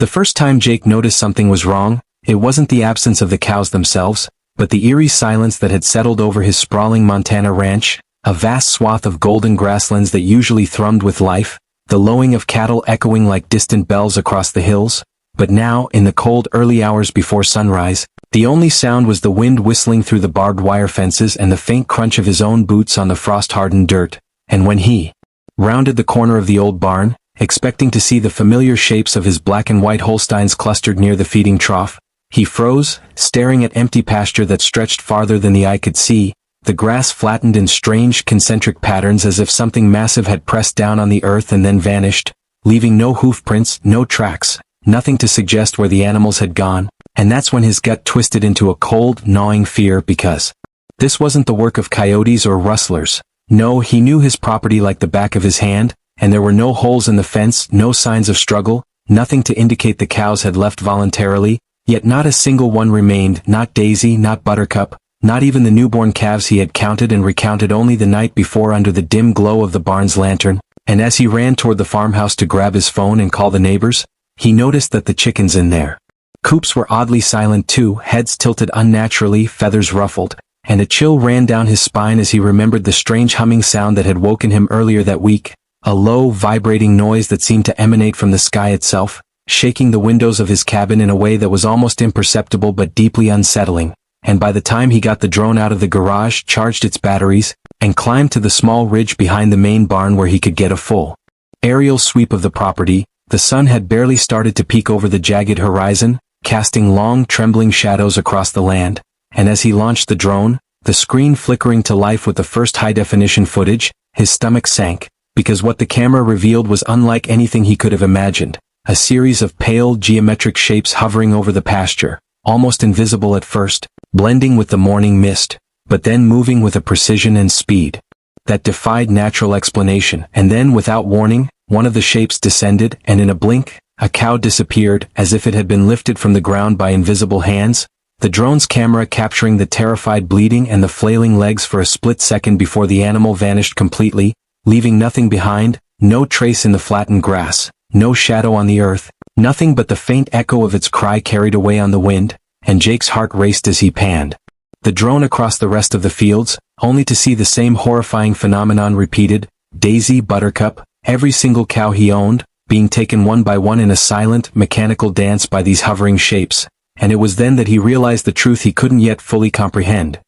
The first time Jake noticed something was wrong, it wasn't the absence of the cows themselves, but the eerie silence that had settled over his sprawling Montana ranch, a vast swath of golden grasslands that usually thrummed with life, the lowing of cattle echoing like distant bells across the hills. But now, in the cold early hours before sunrise, the only sound was the wind whistling through the barbed wire fences and the faint crunch of his own boots on the frost-hardened dirt. And when he rounded the corner of the old barn, expecting to see the familiar shapes of his black and white Holsteins clustered near the feeding trough, he froze, staring at empty pasture that stretched farther than the eye could see, the grass flattened in strange concentric patterns as if something massive had pressed down on the earth and then vanished, leaving no hoof prints, no tracks, nothing to suggest where the animals had gone. And that's when his gut twisted into a cold, gnawing fear, because this wasn't the work of coyotes or rustlers. No, he knew his property like the back of his hand, and there were no holes in the fence, no signs of struggle, nothing to indicate the cows had left voluntarily, yet not a single one remained, not Daisy, not Buttercup, not even the newborn calves he had counted and recounted only the night before under the dim glow of the barn's lantern. And as he ran toward the farmhouse to grab his phone and call the neighbors, he noticed that the chickens in their coops were oddly silent too, heads tilted unnaturally, feathers ruffled, and a chill ran down his spine as he remembered the strange humming sound that had woken him earlier that week, a low, vibrating noise that seemed to emanate from the sky itself, shaking the windows of his cabin in a way that was almost imperceptible but deeply unsettling. And by the time he got the drone out of the garage, charged its batteries, and climbed to the small ridge behind the main barn where he could get a full aerial sweep of the property, the sun had barely started to peek over the jagged horizon, casting long, trembling shadows across the land. And as he launched the drone, the screen flickering to life with the first high-definition footage, his stomach sank, because what the camera revealed was unlike anything he could have imagined, a series of pale, geometric shapes hovering over the pasture, almost invisible at first, blending with the morning mist, but then moving with a precision and speed that defied natural explanation. And then, without warning, one of the shapes descended, and in a blink, a cow disappeared, as if it had been lifted from the ground by invisible hands, the drone's camera capturing the terrified bleating and the flailing legs for a split second before the animal vanished completely, leaving nothing behind, no trace in the flattened grass, no shadow on the earth, nothing but the faint echo of its cry carried away on the wind, and Jake's heart raced as he panned the drone across the rest of the fields, only to see the same horrifying phenomenon repeated, Daisy, Buttercup, every single cow he owned, being taken one by one in a silent, mechanical dance by these hovering shapes. And it was then that he realized the truth he couldn't yet fully comprehend.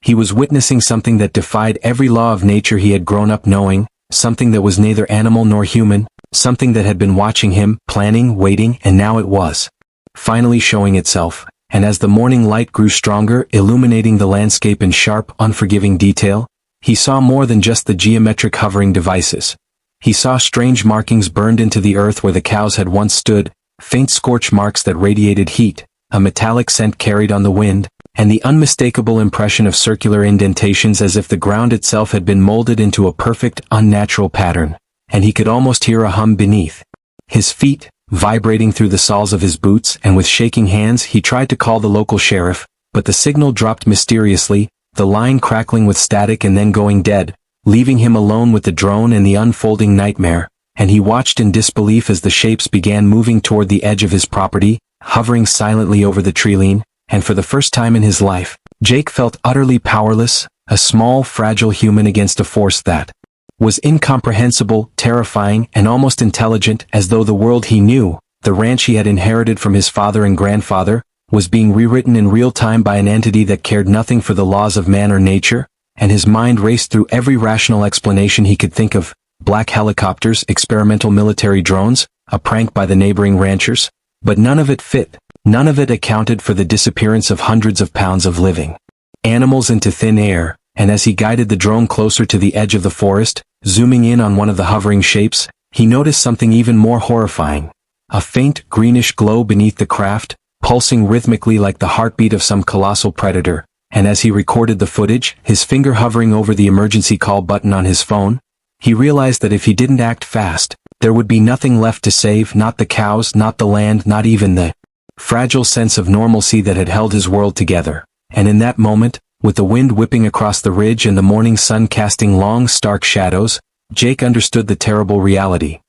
He was witnessing something that defied every law of nature he had grown up knowing, something that was neither animal nor human, something that had been watching him, planning, waiting, and now it was finally showing itself. And as the morning light grew stronger, illuminating the landscape in sharp, unforgiving detail, he saw more than just the geometric hovering devices. He saw strange markings burned into the earth where the cows had once stood, faint scorch marks that radiated heat, a metallic scent carried on the wind, and the unmistakable impression of circular indentations as if the ground itself had been molded into a perfect, unnatural pattern. And he could almost hear a hum beneath his feet, vibrating through the soles of his boots, and with shaking hands he tried to call the local sheriff, but the signal dropped mysteriously, the line crackling with static and then going dead, leaving him alone with the drone and the unfolding nightmare. And he watched in disbelief as the shapes began moving toward the edge of his property, hovering silently over the treeline, and for the first time in his life, Jake felt utterly powerless, a small, fragile human against a force that was incomprehensible, terrifying, and almost intelligent, as though the world he knew, the ranch he had inherited from his father and grandfather, was being rewritten in real time by an entity that cared nothing for the laws of man or nature. And his mind raced through every rational explanation he could think of: black helicopters, experimental military drones, a prank by the neighboring ranchers. But none of it fit. None of it accounted for the disappearance of hundreds of pounds of living animals into thin air. And as he guided the drone closer to the edge of the forest, zooming in on one of the hovering shapes, he noticed something even more horrifying. A faint, greenish glow beneath the craft, pulsing rhythmically like the heartbeat of some colossal predator. And as he recorded the footage, his finger hovering over the emergency call button on his phone, he realized that if he didn't act fast, there would be nothing left to save, not the cows, not the land, not even the fragile sense of normalcy that had held his world together. And in that moment, with the wind whipping across the ridge and the morning sun casting long, stark shadows, Jake understood the terrible reality.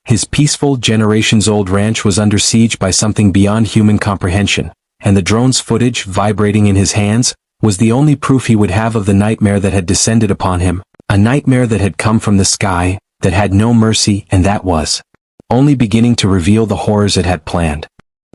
His peaceful, generations-old ranch was under siege by something beyond human comprehension, and the drone's footage, vibrating in his hands, was the only proof he would have of the nightmare that had descended upon him, a nightmare that had come from the sky, that had no mercy, and that was only beginning to reveal the horrors it had planned.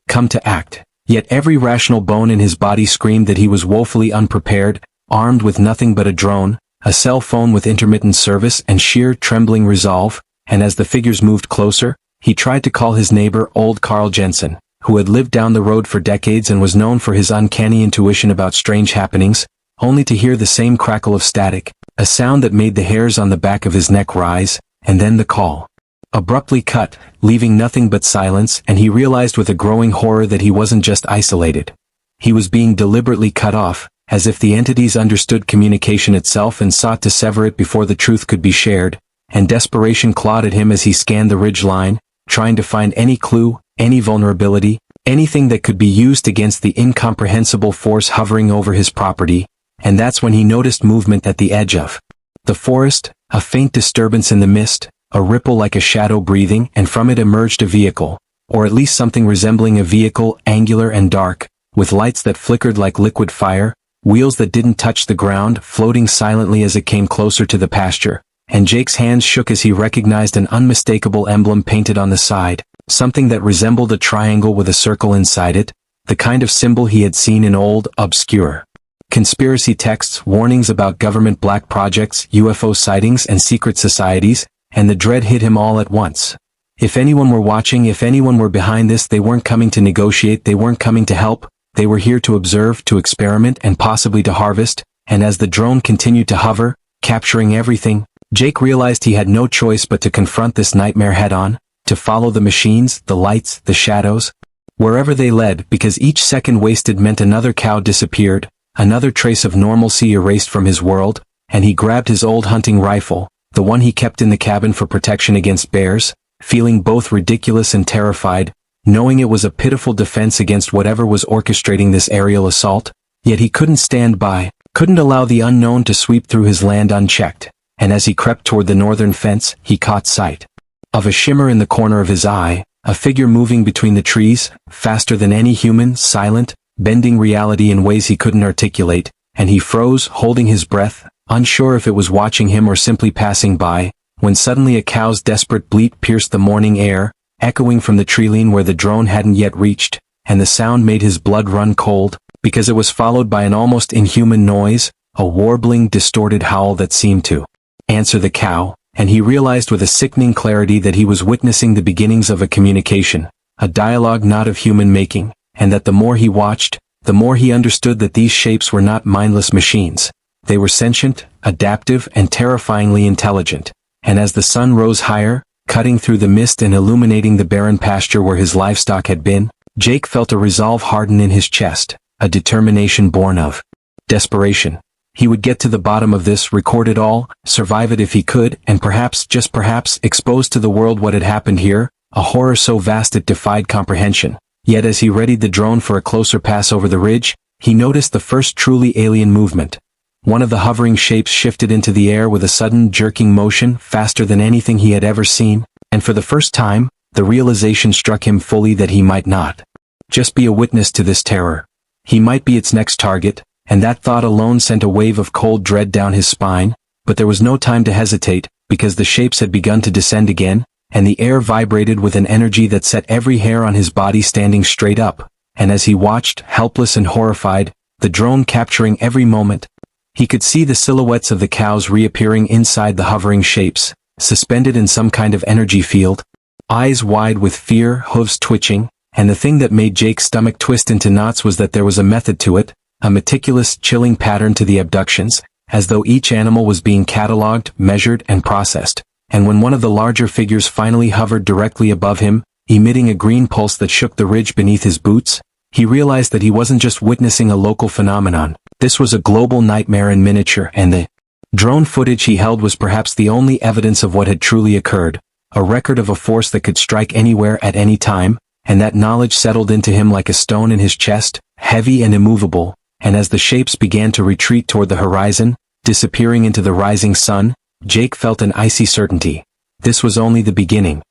Come to act. Yet every rational bone in his body screamed that he was woefully unprepared, armed with nothing but a drone, a cell phone with intermittent service and sheer trembling resolve, and as the figures moved closer, he tried to call his neighbor, old Carl Jensen, who had lived down the road for decades and was known for his uncanny intuition about strange happenings, only to hear the same crackle of static, a sound that made the hairs on the back of his neck rise, and then the call abruptly cut, leaving nothing but silence, and he realized with a growing horror that he wasn't just isolated. He was being deliberately cut off, as if the entities understood communication itself and sought to sever it before the truth could be shared, and desperation clawed at him as he scanned the ridge line, trying to find any clue, any vulnerability, anything that could be used against the incomprehensible force hovering over his property, and that's when he noticed movement at the edge of the forest, a faint disturbance in the mist, a ripple like a shadow breathing, and from it emerged a vehicle, or at least something resembling a vehicle, angular and dark, with lights that flickered like liquid fire, wheels that didn't touch the ground, floating silently as it came closer to the pasture, and Jake's hands shook as he recognized an unmistakable emblem painted on the side, something that resembled a triangle with a circle inside it, the kind of symbol he had seen in old, obscure conspiracy texts, warnings about government black projects, UFO sightings and secret societies, and the dread hit him all at once. If anyone were watching, if anyone were behind this, they weren't coming to negotiate, they weren't coming to help, they were here to observe, to experiment, and possibly to harvest, and as the drone continued to hover, capturing everything, Jake realized he had no choice but to confront this nightmare head-on, to follow the machines, the lights, the shadows, wherever they led, because each second wasted meant another cow disappeared, another trace of normalcy erased from his world, and he grabbed his old hunting rifle, the one he kept in the cabin for protection against bears, feeling both ridiculous and terrified, knowing it was a pitiful defense against whatever was orchestrating this aerial assault, yet he couldn't stand by, couldn't allow the unknown to sweep through his land unchecked, and as he crept toward the northern fence, he caught sight of a shimmer in the corner of his eye, a figure moving between the trees, faster than any human, silent, bending reality in ways he couldn't articulate, and he froze, holding his breath, unsure if it was watching him or simply passing by, when suddenly a cow's desperate bleat pierced the morning air, echoing from the treeline where the drone hadn't yet reached, and the sound made his blood run cold, because it was followed by an almost inhuman noise, a warbling, distorted howl that seemed to answer the cow, and he realized with a sickening clarity that he was witnessing the beginnings of a communication, a dialogue not of human making, and that the more he watched, the more he understood that these shapes were not mindless machines. They were sentient, adaptive, and terrifyingly intelligent, and as the sun rose higher, cutting through the mist and illuminating the barren pasture where his livestock had been, Jake felt a resolve harden in his chest, a determination born of desperation. He would get to the bottom of this, record it all, survive it if he could, and perhaps, just perhaps, expose to the world what had happened here, a horror so vast it defied comprehension. Yet as he readied the drone for a closer pass over the ridge, he noticed the first truly alien movement. One of the hovering shapes shifted into the air with a sudden, jerking motion, faster than anything he had ever seen, and for the first time, the realization struck him fully that he might not just be a witness to this terror. He might be its next target, and that thought alone sent a wave of cold dread down his spine, but there was no time to hesitate, because the shapes had begun to descend again, and the air vibrated with an energy that set every hair on his body standing straight up, and as he watched, helpless and horrified, the drone capturing every moment, he could see the silhouettes of the cows reappearing inside the hovering shapes, suspended in some kind of energy field, eyes wide with fear, hooves twitching, and the thing that made Jake's stomach twist into knots was that there was a method to it, a meticulous, chilling pattern to the abductions, as though each animal was being catalogued, measured, and processed. And when one of the larger figures finally hovered directly above him, emitting a green pulse that shook the ridge beneath his boots, he realized that he wasn't just witnessing a local phenomenon. This was a global nightmare in miniature, and the drone footage he held was perhaps the only evidence of what had truly occurred, a record of a force that could strike anywhere at any time, and that knowledge settled into him like a stone in his chest, heavy and immovable, and as the shapes began to retreat toward the horizon, disappearing into the rising sun, Jake felt an icy certainty. This was only the beginning.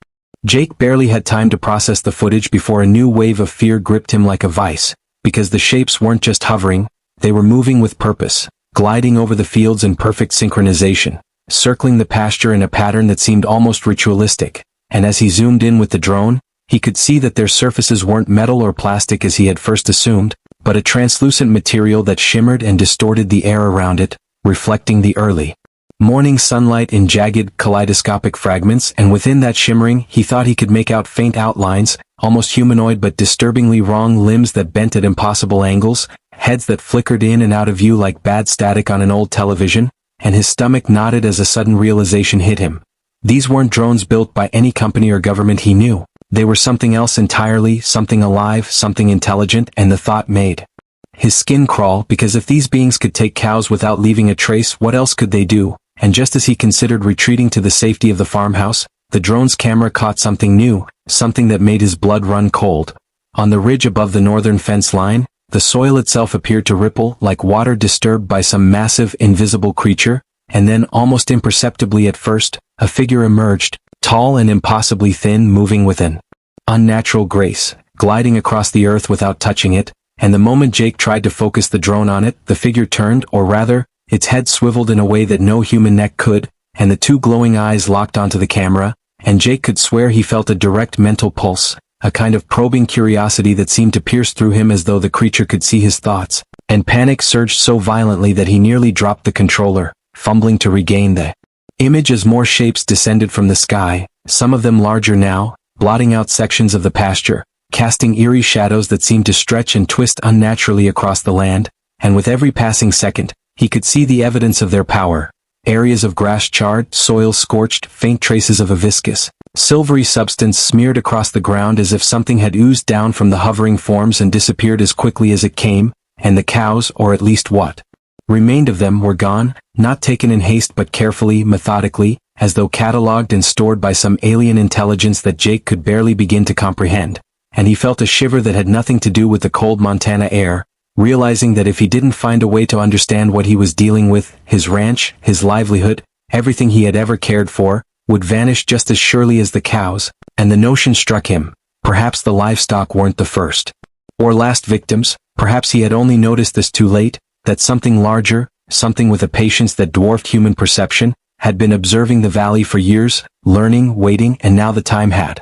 Jake barely had time to process the footage before a new wave of fear gripped him like a vice, because the shapes weren't just hovering, they were moving with purpose, gliding over the fields in perfect synchronization, circling the pasture in a pattern that seemed almost ritualistic, and as he zoomed in with the drone, he could see that their surfaces weren't metal or plastic as he had first assumed, but a translucent material that shimmered and distorted the air around it, reflecting the early morning sunlight in jagged, kaleidoscopic fragments, and within that shimmering, he thought he could make out faint outlines, almost humanoid but disturbingly wrong limbs that bent at impossible angles, heads that flickered in and out of view like bad static on an old television, and his stomach knotted as a sudden realization hit him. These weren't drones built by any company or government he knew. They were something else entirely, something alive, something intelligent, and the thought made his skin crawl, because if these beings could take cows without leaving a trace, what else could they do? And just as he considered retreating to the safety of the farmhouse, the drone's camera caught something new, something that made his blood run cold. On the ridge above the northern fence line, the soil itself appeared to ripple like water disturbed by some massive, invisible creature, and then, almost imperceptibly at first, a figure emerged, tall and impossibly thin, moving with an unnatural grace, gliding across the earth without touching it, and the moment Jake tried to focus the drone on it, the figure turned, or rather, its head swiveled in a way that no human neck could, and the two glowing eyes locked onto the camera, and Jake could swear he felt a direct mental pulse, a kind of probing curiosity that seemed to pierce through him as though the creature could see his thoughts, and panic surged so violently that he nearly dropped the controller, fumbling to regain the image as more shapes descended from the sky, some of them larger now, blotting out sections of the pasture, casting eerie shadows that seemed to stretch and twist unnaturally across the land, and with every passing second, he could see the evidence of their power. Areas of grass charred, soil scorched, faint traces of a viscous, silvery substance smeared across the ground as if something had oozed down from the hovering forms and disappeared as quickly as it came, and the cows, or at least what remained of them, were gone, not taken in haste but carefully, methodically, as though catalogued and stored by some alien intelligence that Jake could barely begin to comprehend. And he felt a shiver that had nothing to do with the cold Montana air, realizing that if he didn't find a way to understand what he was dealing with, his ranch, his livelihood, everything he had ever cared for, would vanish just as surely as the cows, and the notion struck him, perhaps the livestock weren't the first or last victims, perhaps he had only noticed this too late, that something larger, something with a patience that dwarfed human perception, had been observing the valley for years, learning, waiting, and now the time had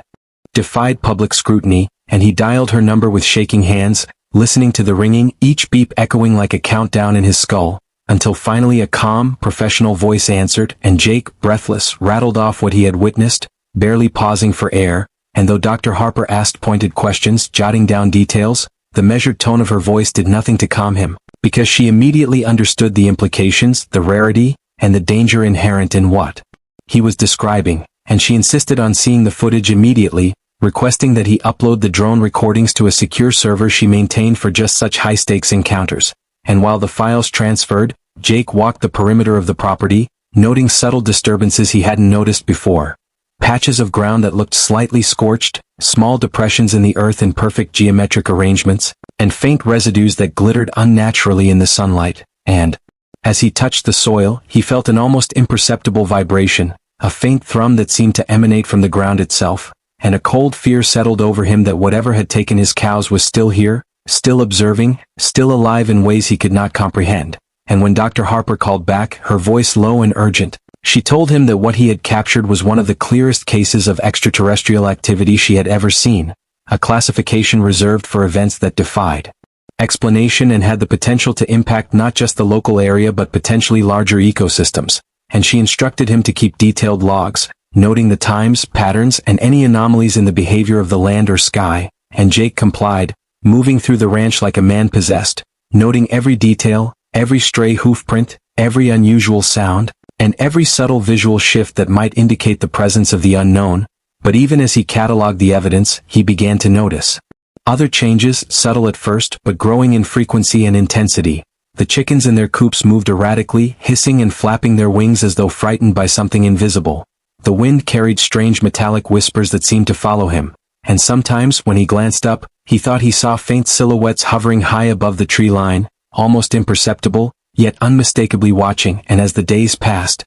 defied public scrutiny, and he dialed her number with shaking hands, listening to the ringing, each beep echoing like a countdown in his skull, until finally a calm, professional voice answered, and Jake, breathless, rattled off what he had witnessed, barely pausing for air, and though Dr. Harper asked pointed questions, jotting down details, the measured tone of her voice did nothing to calm him, because she immediately understood the implications, the rarity, and the danger inherent in what he was describing, and she insisted on seeing the footage immediately, requesting that he upload the drone recordings to a secure server she maintained for just such high-stakes encounters. And while the files transferred, Jake walked the perimeter of the property, noting subtle disturbances he hadn't noticed before. Patches of ground that looked slightly scorched, small depressions in the earth in perfect geometric arrangements, and faint residues that glittered unnaturally in the sunlight, and as he touched the soil, he felt an almost imperceptible vibration, a faint thrum that seemed to emanate from the ground itself, and a cold fear settled over him that whatever had taken his cows was still here, still observing, still alive in ways he could not comprehend. And when Dr. Harper called back, her voice low and urgent, she told him that what he had captured was one of the clearest cases of extraterrestrial activity she had ever seen, a classification reserved for events that defied explanation and had the potential to impact not just the local area but potentially larger ecosystems, and she instructed him to keep detailed logs, noting the times, patterns, and any anomalies in the behavior of the land or sky, and Jake complied, moving through the ranch like a man possessed, noting every detail, every stray hoofprint, every unusual sound, and every subtle visual shift that might indicate the presence of the unknown. But even as he cataloged the evidence, he began to notice other changes, subtle at first, but growing in frequency and intensity. The chickens in their coops moved erratically, hissing and flapping their wings as though frightened by something invisible. The wind carried strange metallic whispers that seemed to follow him, and sometimes, when he glanced up, he thought he saw faint silhouettes hovering high above the tree line, almost imperceptible, yet unmistakably watching. And as the days passed,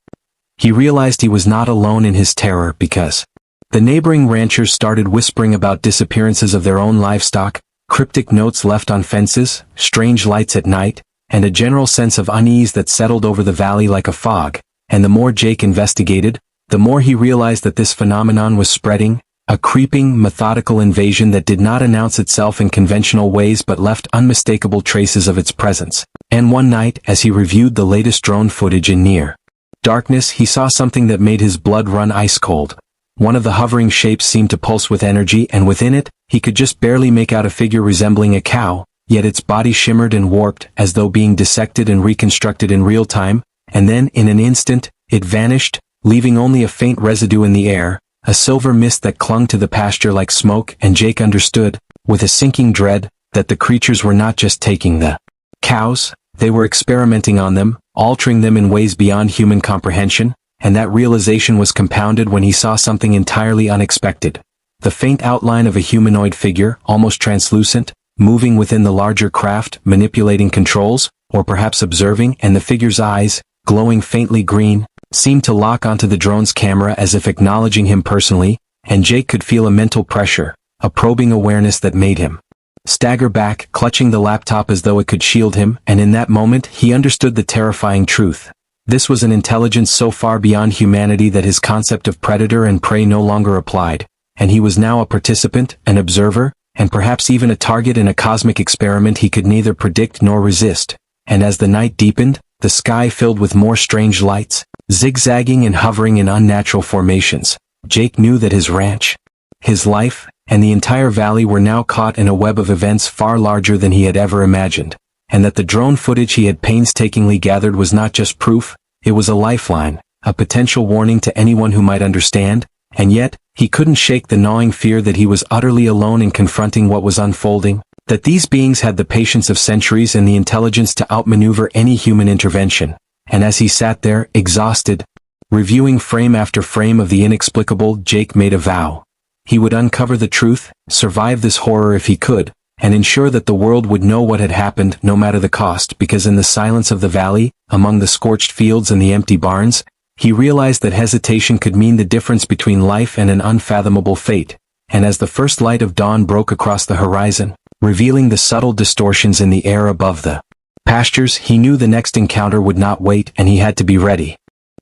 he realized he was not alone in his terror, because The neighboring ranchers started whispering about disappearances of their own livestock, cryptic notes left on fences, strange lights at night, and a general sense of unease that settled over the valley like a fog. And the more Jake investigated, the more he realized that this phenomenon was spreading, a creeping, methodical invasion that did not announce itself in conventional ways but left unmistakable traces of its presence. And one night, as he reviewed the latest drone footage in near darkness, he saw something that made his blood run ice cold. One of the hovering shapes seemed to pulse with energy, and within it, he could just barely make out a figure resembling a cow, yet its body shimmered and warped as though being dissected and reconstructed in real time, and then, in an instant, it vanished, leaving only a faint residue in the air, a silver mist that clung to the pasture like smoke. And Jake understood, with a sinking dread, that the creatures were not just taking the cows, they were experimenting on them, altering them in ways beyond human comprehension. And that realization was compounded when he saw something entirely unexpected. The faint outline of a humanoid figure, almost translucent, moving within the larger craft, manipulating controls, or perhaps observing, and the figure's eyes, glowing faintly green, seemed to lock onto the drone's camera as if acknowledging him personally, and Jake could feel a mental pressure, a probing awareness that made him stagger back, clutching the laptop as though it could shield him, and in that moment he understood the terrifying truth. This was an intelligence so far beyond humanity that his concept of predator and prey no longer applied, and he was now a participant, an observer, and perhaps even a target in a cosmic experiment he could neither predict nor resist. And as the night deepened, the sky filled with more strange lights, zigzagging and hovering in unnatural formations. Jake knew that his ranch, his life, and the entire valley were now caught in a web of events far larger than he had ever imagined, and that the drone footage he had painstakingly gathered was not just proof, it was a lifeline, a potential warning to anyone who might understand. And yet, he couldn't shake the gnawing fear that he was utterly alone in confronting what was unfolding, that these beings had the patience of centuries and the intelligence to outmaneuver any human intervention. And as he sat there, exhausted, reviewing frame after frame of the inexplicable, Jake made a vow. He would uncover the truth, survive this horror if he could, and ensure that the world would know what had happened no matter the cost, because in the silence of the valley, among the scorched fields and the empty barns, he realized that hesitation could mean the difference between life and an unfathomable fate. And as the first light of dawn broke across the horizon, revealing the subtle distortions in the air above the pastures, he knew the next encounter would not wait, and he had to be ready.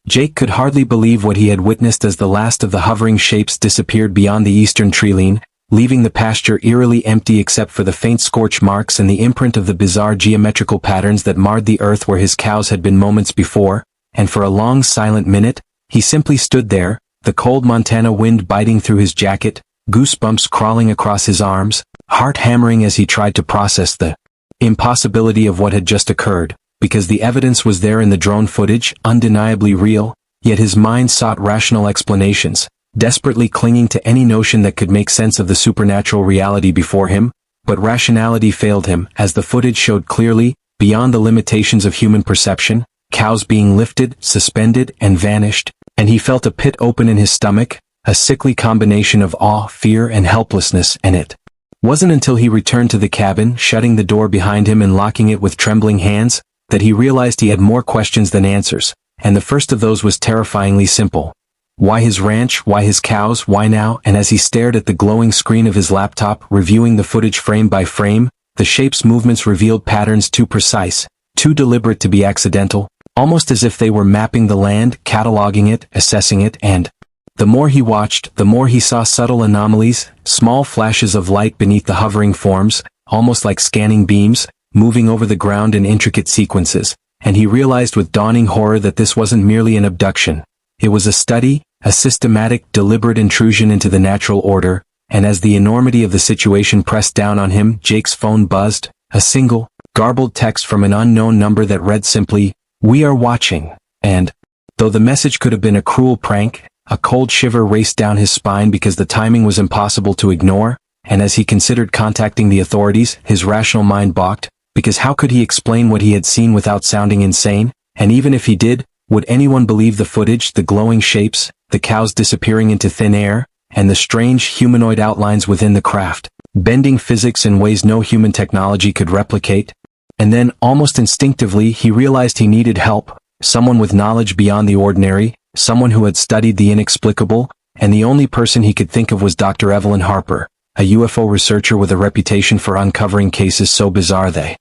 Jake could hardly believe what he had witnessed as the last of the hovering shapes disappeared beyond the eastern treeline, leaving the pasture eerily empty except for the faint scorch marks and the imprint of the bizarre geometrical patterns that marred the earth where his cows had been moments before. And for a long silent minute, he simply stood there, the cold Montana wind biting through his jacket, goosebumps crawling across his arms, heart hammering as he tried to process the impossibility of what had just occurred, because the evidence was there in the drone footage, undeniably real, yet his mind sought rational explanations, desperately clinging to any notion that could make sense of the supernatural reality before him. But rationality failed him, as the footage showed clearly, beyond the limitations of human perception, cows being lifted, suspended, and vanished, and he felt a pit open in his stomach, a sickly combination of awe, fear, and helplessness. And it wasn't until he returned to the cabin, shutting the door behind him and locking it with trembling hands, that he realized he had more questions than answers, and the first of those was terrifyingly simple. Why his ranch? Why his cows? Why now? And as he stared at the glowing screen of his laptop, reviewing the footage frame by frame, the shape's movements revealed patterns too precise, too deliberate to be accidental, almost as if they were mapping the land, cataloging it, assessing it. And the more he watched, the more he saw subtle anomalies, small flashes of light beneath the hovering forms, almost like scanning beams, moving over the ground in intricate sequences. And he realized with dawning horror that this wasn't merely an abduction. It was a study, a systematic, deliberate intrusion into the natural order. And as the enormity of the situation pressed down on him, Jake's phone buzzed, a single, garbled text from an unknown number that read simply, "We are watching." And though the message could have been a cruel prank, a cold shiver raced down his spine because the timing was impossible to ignore. And as he considered contacting the authorities, his rational mind balked, because how could he explain what he had seen without sounding insane? And even if he did, would anyone believe the footage, the glowing shapes, the cows disappearing into thin air, and the strange humanoid outlines within the craft, bending physics in ways no human technology could replicate? And then, almost instinctively, he realized he needed help, someone with knowledge beyond the ordinary, someone who had studied the inexplicable, and the only person he could think of was Dr. Evelyn Harper, a UFO researcher with a reputation for uncovering cases so bizarre they.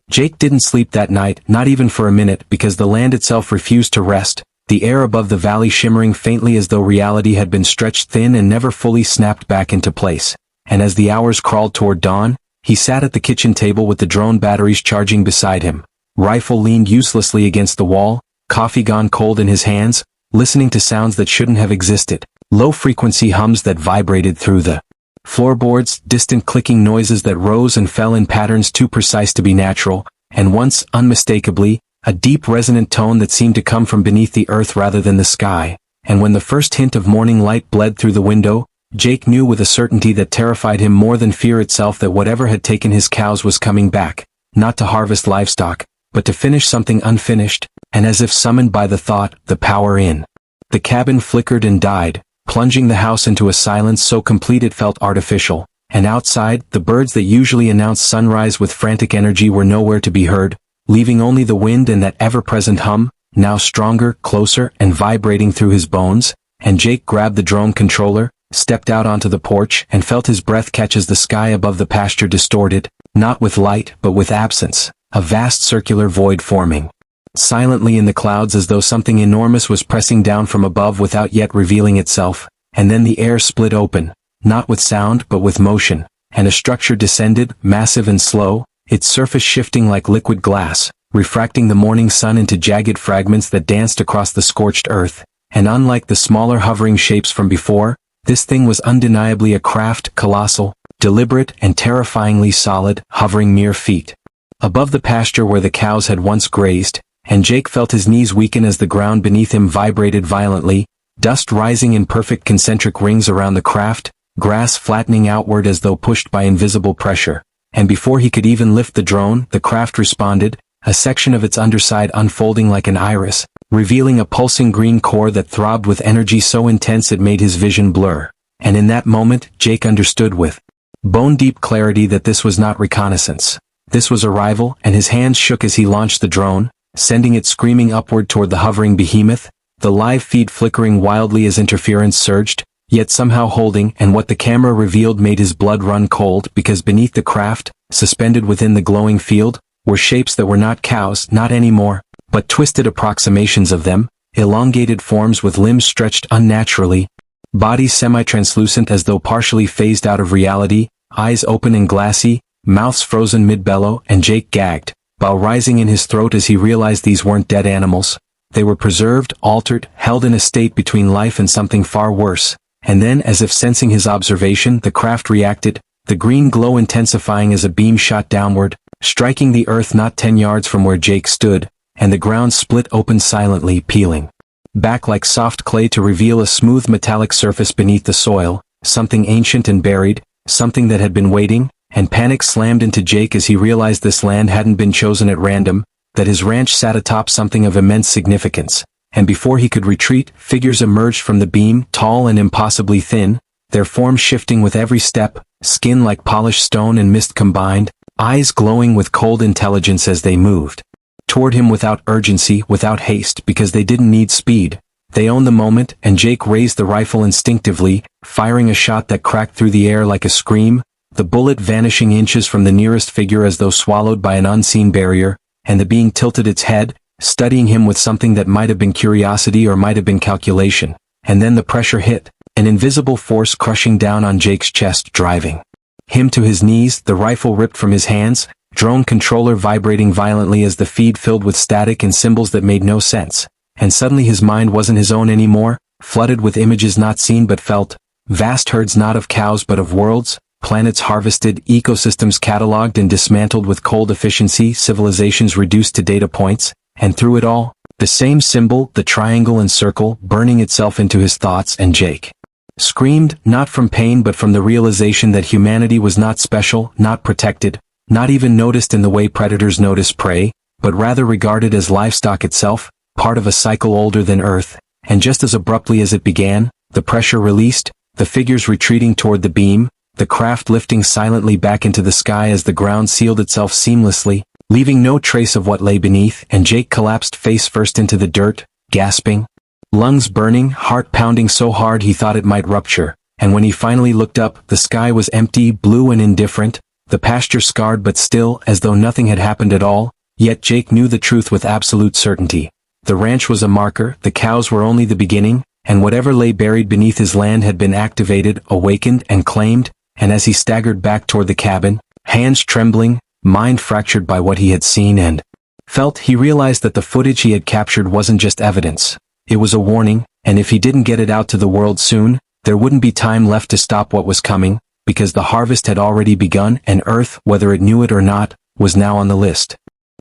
Jake didn't sleep that night, not even for a minute, because the land itself refused to rest, the air above the valley shimmering faintly as though reality had been stretched thin and never fully snapped back into place. And as the hours crawled toward dawn, he sat at the kitchen table with the drone batteries charging beside him, rifle leaned uselessly against the wall, coffee gone cold in his hands, listening to sounds that shouldn't have existed, low-frequency hums that vibrated through the floorboards, distant clicking noises that rose and fell in patterns too precise to be natural, and once, unmistakably, a deep resonant tone that seemed to come from beneath the earth rather than the sky. And when the first hint of morning light bled through the window, Jake knew with a certainty that terrified him more than fear itself that whatever had taken his cows was coming back, not to harvest livestock, but to finish something unfinished, and as if summoned by the thought, the power in the cabin flickered and died, plunging the house into a silence so complete it felt artificial, and outside, the birds that usually announced sunrise with frantic energy were nowhere to be heard, leaving only the wind and that ever-present hum, now stronger, closer, and vibrating through his bones. And Jake grabbed the drone controller, stepped out onto the porch, and felt his breath catch as the sky above the pasture distorted, not with light but with absence, a vast circular void forming silently in the clouds as though something enormous was pressing down from above without yet revealing itself. And then the air split open, not with sound but with motion, and a structure descended, massive and slow, its surface shifting like liquid glass, refracting the morning sun into jagged fragments that danced across the scorched earth. And unlike the smaller hovering shapes from before, this thing was undeniably a craft, colossal, deliberate, and terrifyingly solid, hovering mere feet above the pasture where the cows had once grazed. And Jake felt his knees weaken as the ground beneath him vibrated violently, dust rising in perfect concentric rings around the craft, grass flattening outward as though pushed by invisible pressure. And before he could even lift the drone, the craft responded, a section of its underside unfolding like an iris, revealing a pulsing green core that throbbed with energy so intense it made his vision blur. And in that moment, Jake understood with bone-deep clarity that this was not reconnaissance. This was arrival, and his hands shook as he launched the drone, sending it screaming upward toward the hovering behemoth, the live feed flickering wildly as interference surged, yet somehow holding, and what the camera revealed made his blood run cold because beneath the craft, suspended within the glowing field, were shapes that were not cows, not anymore, but twisted approximations of them, elongated forms with limbs stretched unnaturally, bodies semi-translucent as though partially phased out of reality, eyes open and glassy, mouths frozen mid-bellow, and Jake gagged, while rising in his throat as he realized these weren't dead animals. They were preserved, altered, held in a state between life and something far worse. And then, as if sensing his observation, the craft reacted, the green glow intensifying as a beam shot downward, striking the earth not 10 yards from where Jake stood, and the ground split open silently, peeling back like soft clay to reveal a smooth metallic surface beneath the soil, something ancient and buried, something that had been waiting. And panic slammed into Jake as he realized this land hadn't been chosen at random, that his ranch sat atop something of immense significance. And before he could retreat, figures emerged from the beam, tall and impossibly thin, their forms shifting with every step, skin like polished stone and mist combined, eyes glowing with cold intelligence as they moved toward him without urgency, without haste, because they didn't need speed. They owned the moment, and Jake raised the rifle instinctively, firing a shot that cracked through the air like a scream, the bullet vanishing inches from the nearest figure as though swallowed by an unseen barrier, and the being tilted its head, studying him with something that might have been curiosity or might have been calculation. And then the pressure hit, an invisible force crushing down on Jake's chest, driving him to his knees, the rifle ripped from his hands, drone controller vibrating violently as the feed filled with static and symbols that made no sense. And suddenly his mind wasn't his own anymore, flooded with images not seen but felt, vast herds not of cows but of worlds, planets harvested, ecosystems catalogued and dismantled with cold efficiency, civilizations reduced to data points, and through it all, the same symbol, the triangle and circle, burning itself into his thoughts. And Jake screamed, not from pain but from the realization that humanity was not special, not protected, not even noticed in the way predators notice prey, but rather regarded as livestock itself, part of a cycle older than Earth. And just as abruptly as it began, the pressure released, the figures retreating toward the beam, the craft lifting silently back into the sky as the ground sealed itself seamlessly, leaving no trace of what lay beneath, and Jake collapsed face first into the dirt, gasping Lungs burning, heart pounding so hard he thought it might rupture, and when he finally looked up, the sky was empty, blue and indifferent, the pasture scarred but still, as though nothing had happened at all. Yet Jake knew the truth with absolute certainty. The ranch was a marker, the cows were only the beginning, and whatever lay buried beneath his land had been activated, awakened, and claimed, and as he staggered back toward the cabin, hands trembling, mind fractured by what he had seen and felt, he realized that the footage he had captured wasn't just evidence. It was a warning, and if he didn't get it out to the world soon, there wouldn't be time left to stop what was coming, because the harvest had already begun and Earth, whether it knew it or not, was now on the list.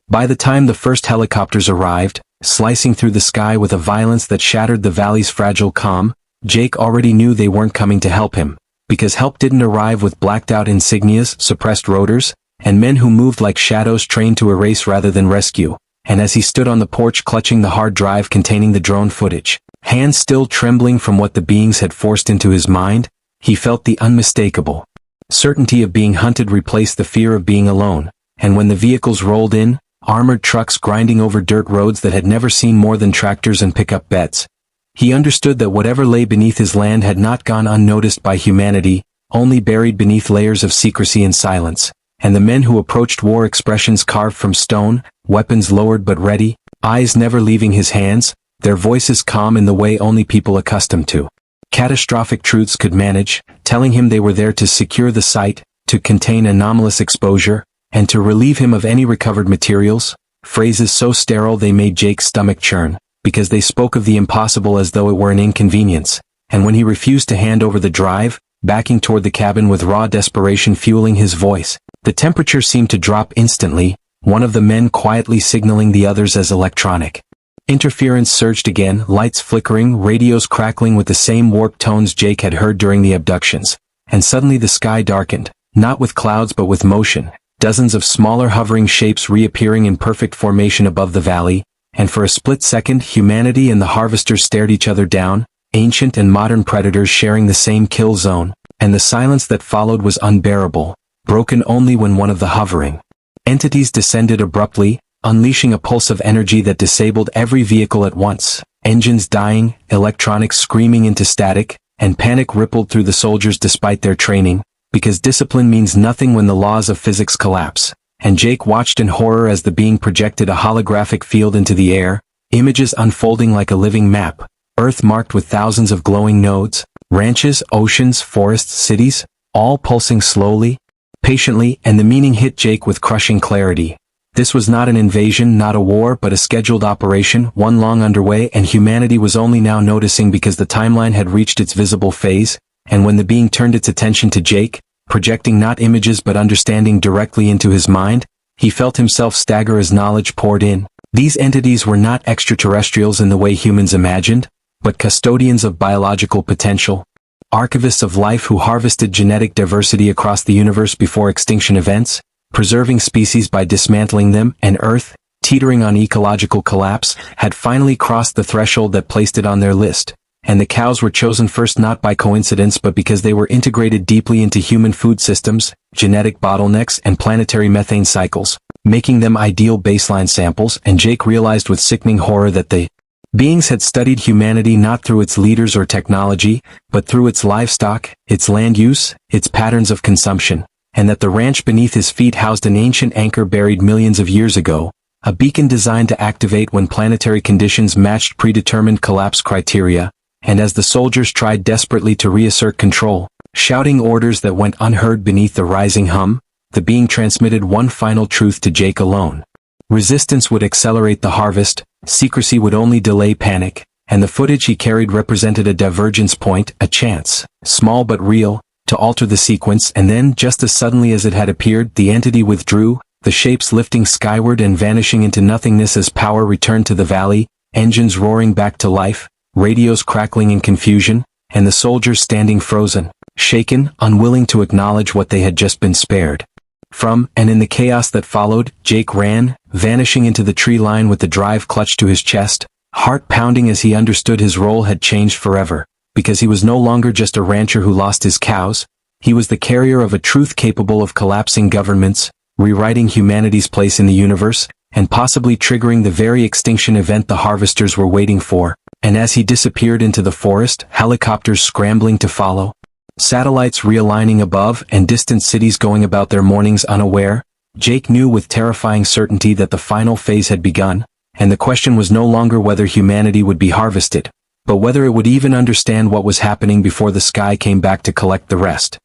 By the time the first helicopters arrived, slicing through the sky with a violence that shattered the valley's fragile calm, Jake already knew they weren't coming to help him, because help didn't arrive with blacked-out insignias, suppressed rotors, and men who moved like shadows trained to erase rather than rescue. And as he stood on the porch clutching the hard drive containing the drone footage, hands still trembling from what the beings had forced into his mind, he felt the unmistakable certainty of being hunted replace the fear of being alone. And when the vehicles rolled in, armored trucks grinding over dirt roads that had never seen more than tractors and pickup beds, he understood that whatever lay beneath his land had not gone unnoticed by humanity, only buried beneath layers of secrecy and silence. And the men who approached wore expressions carved from stone, weapons lowered but ready, eyes never leaving his hands, their voices calm in the way only people accustomed to catastrophic truths could manage, telling him they were there to secure the site, to contain anomalous exposure, and to relieve him of any recovered materials, phrases so sterile they made Jake's stomach churn, because they spoke of the impossible as though it were an inconvenience, and when he refused to hand over the drive, backing toward the cabin with raw desperation fueling his voice, the temperature seemed to drop instantly, one of the men quietly signaling the others as electronic. Interference surged again, lights flickering, radios crackling with the same warped tones Jake had heard during the abductions, and suddenly the sky darkened, not with clouds but with motion, dozens of smaller hovering shapes reappearing in perfect formation above the valley, and for a split second humanity and the harvesters stared each other down, ancient and modern predators sharing the same kill zone, and the silence that followed was unbearable, broken only when one of the hovering entities descended abruptly, unleashing a pulse of energy that disabled every vehicle at once, engines dying, electronics screaming into static, and panic rippled through the soldiers despite their training, because discipline means nothing when the laws of physics collapse, and Jake watched in horror as the being projected a holographic field into the air, images unfolding like a living map, Earth marked with thousands of glowing nodes, ranches, oceans, forests, cities, all pulsing slowly, patiently, and the meaning hit Jake with crushing clarity. This was not an invasion, not a war, but a scheduled operation, one long underway, and humanity was only now noticing because the timeline had reached its visible phase, and when the being turned its attention to Jake, projecting not images but understanding directly into his mind, he felt himself stagger as knowledge poured in. These entities were not extraterrestrials in the way humans imagined, but custodians of biological potential, archivists of life who harvested genetic diversity across the universe before extinction events, preserving species by dismantling them, and Earth, teetering on ecological collapse, had finally crossed the threshold that placed it on their list. And the cows were chosen first not by coincidence but because they were integrated deeply into human food systems, genetic bottlenecks, and planetary methane cycles, making them ideal baseline samples, and Jake realized with sickening horror that the beings had studied humanity not through its leaders or technology, but through its livestock, its land use, its patterns of consumption, and that the ranch beneath his feet housed an ancient anchor buried millions of years ago, a beacon designed to activate when planetary conditions matched predetermined collapse criteria, and as the soldiers tried desperately to reassert control, shouting orders that went unheard beneath the rising hum, the being transmitted one final truth to Jake alone. Resistance would accelerate the harvest, secrecy would only delay panic, and the footage he carried represented a divergence point, a chance, small but real, to alter the sequence, and then, just as suddenly as it had appeared, the entity withdrew, the shapes lifting skyward and vanishing into nothingness as power returned to the valley, engines roaring back to life, radios crackling in confusion, and the soldiers standing frozen, shaken, unwilling to acknowledge what they had just been spared from, and in the chaos that followed, Jake ran, vanishing into the tree line with the drive clutched to his chest, heart pounding as he understood his role had changed forever. Because he was no longer just a rancher who lost his cows, he was the carrier of a truth capable of collapsing governments, rewriting humanity's place in the universe, and possibly triggering the very extinction event the harvesters were waiting for. And as he disappeared into the forest, helicopters scrambling to follow, satellites realigning above, and distant cities going about their mornings unaware, Jake knew with terrifying certainty that the final phase had begun, and the question was no longer whether humanity would be harvested, but whether it would even understand what was happening before the sky came back to collect the rest.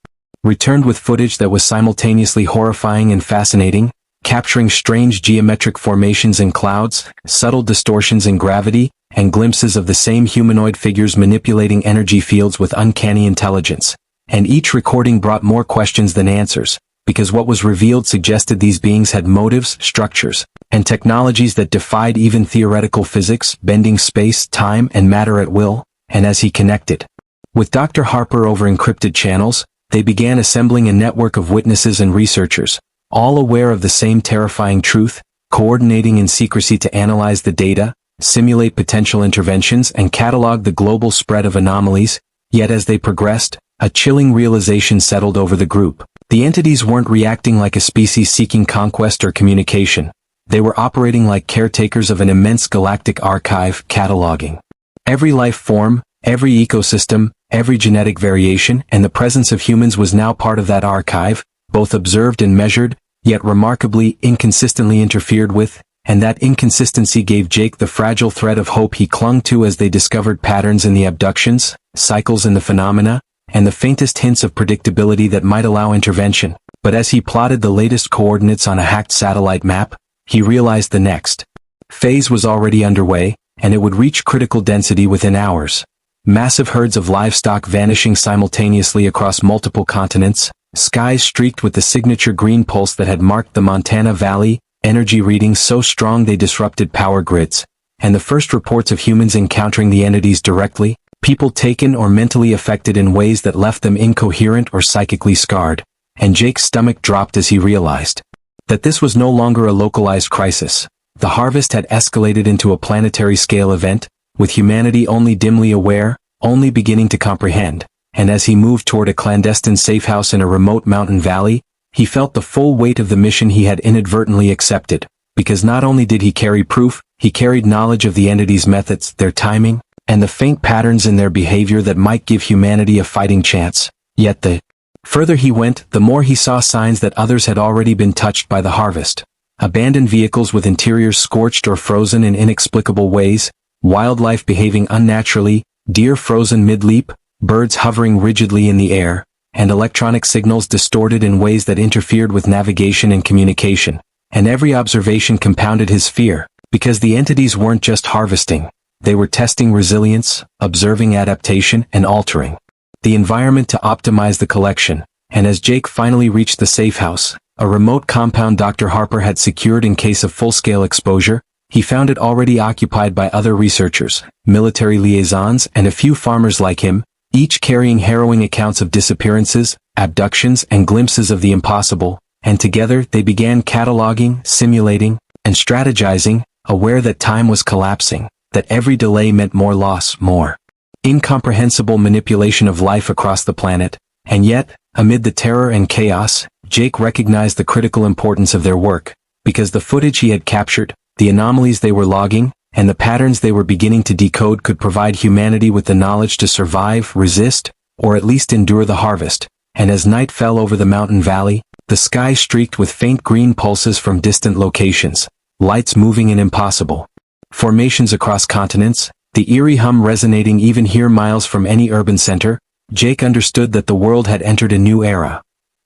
Returned with footage that was simultaneously horrifying and fascinating, capturing strange geometric formations in clouds, subtle distortions in gravity, and glimpses of the same humanoid figures manipulating energy fields with uncanny intelligence. And each recording brought more questions than answers, because what was revealed suggested these beings had motives, structures, and technologies that defied even theoretical physics, bending space, time, and matter at will. And as he connected with Dr. Harper over encrypted channels, they began assembling a network of witnesses and researchers, all aware of the same terrifying truth, coordinating in secrecy to analyze the data, simulate potential interventions, and catalog the global spread of anomalies. Yet as they progressed, a chilling realization settled over the group. The entities weren't reacting like a species seeking conquest or communication. They were operating like caretakers of an immense galactic archive, cataloging every life form, every ecosystem, every genetic variation, and the presence of humans was now part of that archive, both observed and measured, yet remarkably, inconsistently interfered with, and that inconsistency gave Jake the fragile thread of hope he clung to as they discovered patterns in the abductions, cycles in the phenomena, and the faintest hints of predictability that might allow intervention. But as he plotted the latest coordinates on a hacked satellite map, he realized the next phase was already underway, and it would reach critical density within hours. Massive herds of livestock vanishing simultaneously across multiple continents, skies streaked with the signature green pulse that had marked the Montana Valley, energy readings so strong they disrupted power grids, and the first reports of humans encountering the entities directly, people taken or mentally affected in ways that left them incoherent or psychically scarred. And Jake's stomach dropped as he realized that this was no longer a localized crisis. The harvest had escalated into a planetary-scale event, with humanity only dimly aware, only beginning to comprehend. And as he moved toward a clandestine safe house in a remote mountain valley, he felt the full weight of the mission he had inadvertently accepted, because not only did he carry proof, he carried knowledge of the entity's methods, their timing, and the faint patterns in their behavior that might give humanity a fighting chance. Yet the further he went, the more he saw signs that others had already been touched by the harvest. Abandoned vehicles with interiors scorched or frozen in inexplicable ways, wildlife behaving unnaturally, deer frozen mid-leap, birds hovering rigidly in the air, and electronic signals distorted in ways that interfered with navigation and communication. And every observation compounded his fear, because the entities weren't just harvesting. They were testing resilience, observing adaptation, and altering the environment to optimize the collection. And as Jake finally reached the safe house, a remote compound Dr. Harper had secured in case of full-scale exposure, he found it already occupied by other researchers, military liaisons, and a few farmers like him, each carrying harrowing accounts of disappearances, abductions, and glimpses of the impossible. And together they began cataloging, simulating, and strategizing, aware that time was collapsing, that every delay meant more loss, more incomprehensible manipulation of life across the planet. And yet, amid the terror and chaos, Jake recognized the critical importance of their work, because the footage he had captured, the anomalies they were logging, and the patterns they were beginning to decode could provide humanity with the knowledge to survive, resist, or at least endure the harvest. And as night fell over the mountain valley, the sky streaked with faint green pulses from distant locations, lights moving in impossible formations across continents, the eerie hum resonating even here miles from any urban center. Jake understood that the world had entered a new era.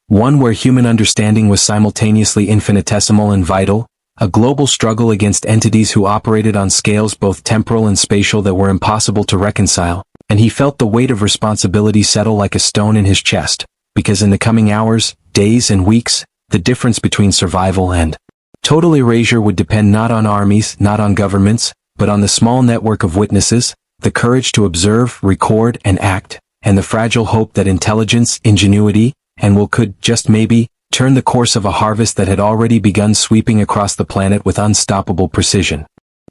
One where human understanding was simultaneously infinitesimal and vital, a global struggle against entities who operated on scales both temporal and spatial that were impossible to reconcile. And he felt the weight of responsibility settle like a stone in his chest, because in the coming hours, days, and weeks, the difference between survival and total erasure would depend not on armies, not on governments, but on the small network of witnesses, the courage to observe, record, and act, and the fragile hope that intelligence, ingenuity, and will could, just maybe, turn the course of a harvest that had already begun sweeping across the planet with unstoppable precision.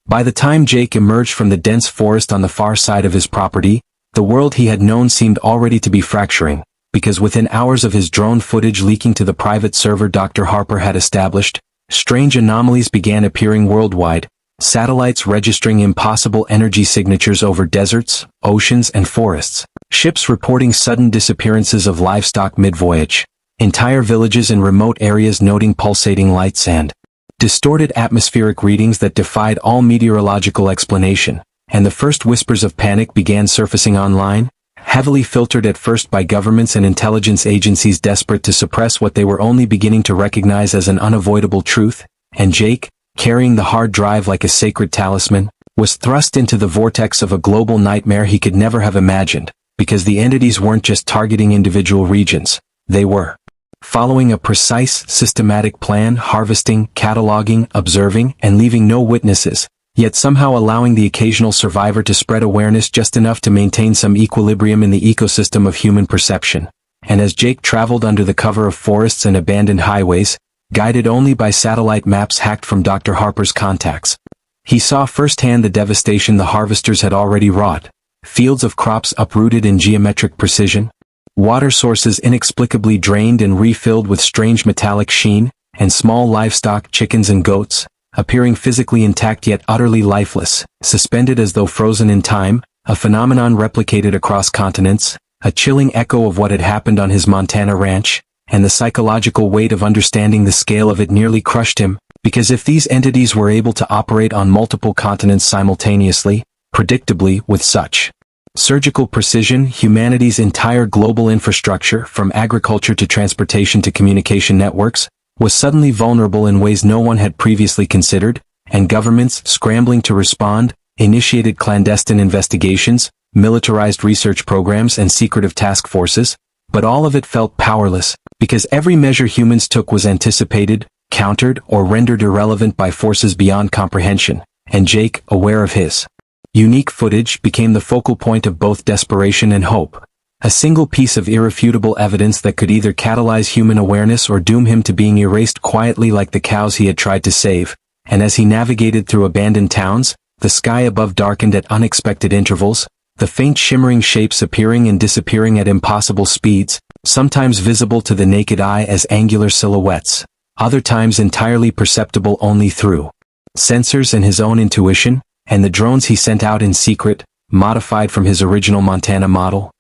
By the time Jake emerged from the dense forest on the far side of his property, the world he had known seemed already to be fracturing, because within hours of his drone footage leaking to the private server Dr. Harper had established, strange anomalies began appearing worldwide, Satellites registering impossible energy signatures over deserts, oceans, and forests. Ships reporting sudden disappearances of livestock mid-voyage. Entire villages in remote areas noting pulsating lights and distorted atmospheric readings that defied all meteorological explanation. And the first whispers of panic began surfacing online, heavily filtered at first by governments and intelligence agencies desperate to suppress what they were only beginning to recognize as an unavoidable truth. And Jake, carrying the hard drive like a sacred talisman, was thrust into the vortex of a global nightmare he could never have imagined, because the entities weren't just targeting individual regions, they were following a precise, systematic plan, harvesting, cataloging, observing, and leaving no witnesses, yet somehow allowing the occasional survivor to spread awareness just enough to maintain some equilibrium in the ecosystem of human perception. And as Jake traveled under the cover of forests and abandoned highways, guided only by satellite maps hacked from Dr. Harper's contacts, he saw firsthand the devastation the harvesters had already wrought. Fields of crops uprooted in geometric precision, water sources inexplicably drained and refilled with strange metallic sheen, and small livestock, chickens and goats, appearing physically intact yet utterly lifeless, suspended as though frozen in time, a phenomenon replicated across continents, a chilling echo of what had happened on his Montana ranch, and the psychological weight of understanding the scale of it nearly crushed him, because if these entities were able to operate on multiple continents simultaneously, predictably with such surgical precision, humanity's entire global infrastructure, from agriculture to transportation to communication networks, was suddenly vulnerable in ways no one had previously considered, and governments, scrambling to respond, initiated clandestine investigations, militarized research programs and secretive task forces, but all of it felt powerless, because every measure humans took was anticipated, countered, or rendered irrelevant by forces beyond comprehension, and Jake, aware of his unique footage, became the focal point of both desperation and hope. A single piece of irrefutable evidence that could either catalyze human awareness or doom him to being erased quietly like the cows he had tried to save. And as he navigated through abandoned towns, the sky above darkened at unexpected intervals, the faint shimmering shapes appearing and disappearing at impossible speeds, sometimes visible to the naked eye as angular silhouettes, other times entirely perceptible only through sensors and his own intuition, and the drones he sent out in secret, modified from his original Montana model,